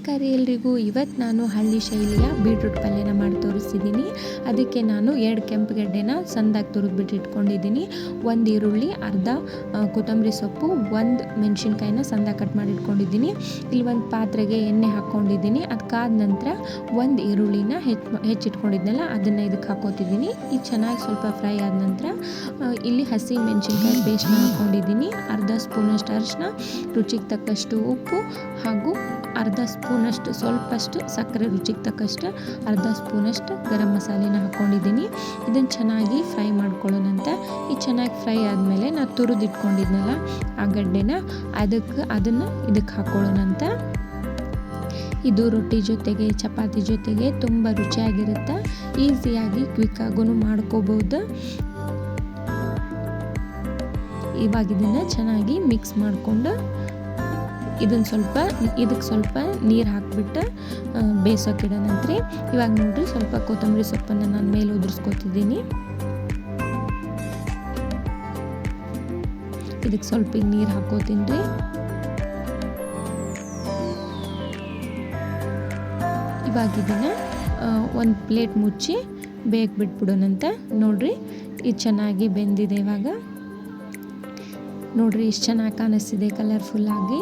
ನಮಸ್ಕಾರ ಎಲ್ರಿಗೂ. ಇವತ್ತು ನಾನು ಹಳ್ಳಿ ಶೈಲಿಯ ಬೀಟ್ರೂಟ್ ಪಲ್ಯನ ಮಾಡಿ ತೋರಿಸ್ತಿದ್ದೀನಿ. ಅದಕ್ಕೆ ನಾನು 2 ಕೆಂಪುಗಡ್ಡೆನ ಸಣ್ಣದಾಗಿ ತುರಿದ್ಬಿಟ್ಟು ಇಟ್ಕೊಂಡಿದ್ದೀನಿ. 1 ಈರುಳ್ಳಿ, ಅರ್ಧ ಕೊತ್ತಂಬರಿ ಸೊಪ್ಪು, 1 ಮೆಣಸಿನ್ಕಾಯಿನ ಸಣ್ಣದಾಗಿ ಕಟ್ ಮಾಡಿ ಇಟ್ಕೊಂಡಿದ್ದೀನಿ. ಇಲ್ಲಿ ಒಂದು ಪಾತ್ರೆಗೆ ಎಣ್ಣೆ ಹಾಕ್ಕೊಂಡಿದ್ದೀನಿ. ಅದಕ್ಕಾದ ನಂತರ 1 ಈರುಳ್ಳಿನ ಹೆಚ್ಚಿಟ್ಕೊಂಡಿದ್ನಲ್ಲ ಅದನ್ನು ಇದಕ್ಕೆ ಹಾಕೋತಿದ್ದೀನಿ. ಇದು ಚೆನ್ನಾಗಿ ಸ್ವಲ್ಪ ಫ್ರೈ ಆದ ನಂತರ ಇಲ್ಲಿ ಹಸಿ ಮೆಣಸಿನ್ಕಾಯಿ ಪೇಸ್ಟ್ನ ಹಾಕ್ಕೊಂಡಿದ್ದೀನಿ. ಅರ್ಧ ಸ್ಪೂನಷ್ಟು ಅರಿಶಿನ, ರುಚಿಗೆ ತಕ್ಕಷ್ಟು ಉಪ್ಪು ಹಾಗೂ ಅರ್ಧ ಸ್ಪೂನಷ್ಟು ಸ್ವಲ್ಪಷ್ಟು ಸಕ್ಕರೆ, ರುಚಿಗೆ ತಕ್ಕಷ್ಟು ಅರ್ಧ ಸ್ಪೂನಷ್ಟು ಗರಂ ಮಸಾಲೆನ ಹಾಕ್ಕೊಂಡಿದ್ದೀನಿ. ಇದನ್ನು ಚೆನ್ನಾಗಿ ಫ್ರೈ ಮಾಡ್ಕೊಳ್ಳೋಣಂತ. ಈ ಚೆನ್ನಾಗಿ ಫ್ರೈ ಆದಮೇಲೆ ನಾನು ತುರಿದಿಟ್ಕೊಂಡಿದ್ನಲ್ಲ ಆ ಗಡ್ಡೆನ ಅದನ್ನು ಇದಕ್ಕೆ ಹಾಕ್ಕೊಳ್ಳೋಣಂತ. ಇದು ರೊಟ್ಟಿ ಜೊತೆಗೆ, ಚಪಾತಿ ಜೊತೆಗೆ ತುಂಬ ರುಚಿಯಾಗಿರುತ್ತೆ. ಈಸಿಯಾಗಿ ಕ್ವಿಕ್ಕಾಗೂ ಮಾಡ್ಕೋಬೋದು. ಇವಾಗ ಇದನ್ನು ಚೆನ್ನಾಗಿ ಮಿಕ್ಸ್ ಮಾಡಿಕೊಂಡು ಇದಕ್ಕೆ ಸ್ವಲ್ಪ ನೀರು ಹಾಕಿಬಿಟ್ಟು ಬೇಯಿಸೋಕ್ಕಿಡೋ ನಂತರ ಇವಾಗ ನೋಡಿರಿ ಸ್ವಲ್ಪ ಕೊತ್ತಂಬರಿ ಸೊಪ್ಪನ್ನು ನಾನು ಮೇಲೆ ಉದುರಿಸ್ಕೊತಿದ್ದೀನಿ. ಇದಕ್ಕೆ ಸ್ವಲ್ಪ ನೀರು ಹಾಕೋತೀನಿ ರೀ. ಇವಾಗ ಇದನ್ನು ಒಂದು ಪ್ಲೇಟ್ ಮುಚ್ಚಿ ಬೇಗ ಬಿಟ್ಬಿಡೋಣಂತ. ನೋಡಿರಿ ಇದು ಚೆನ್ನಾಗಿ ಬೆಂದಿದೆ. ಇವಾಗ ನೋಡಿರಿ ಎಷ್ಟು ಚೆನ್ನಾಗಿ ಕಾಣಿಸ್ತಿದೆ ಕಲರ್ಫುಲ್ಲಾಗಿ.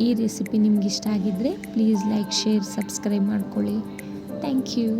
ಈ ರೆಸಿಪಿ ನಿಮ್ಗೆ ಇಷ್ಟ ಆಗಿದ್ದರೆ ಪ್ಲೀಸ್ ಲೈಕ್, ಶೇರ್, ಸಬ್ಸ್ಕ್ರೈಬ್ ಮಾಡ್ಕೊಳ್ಳಿ. Thank you.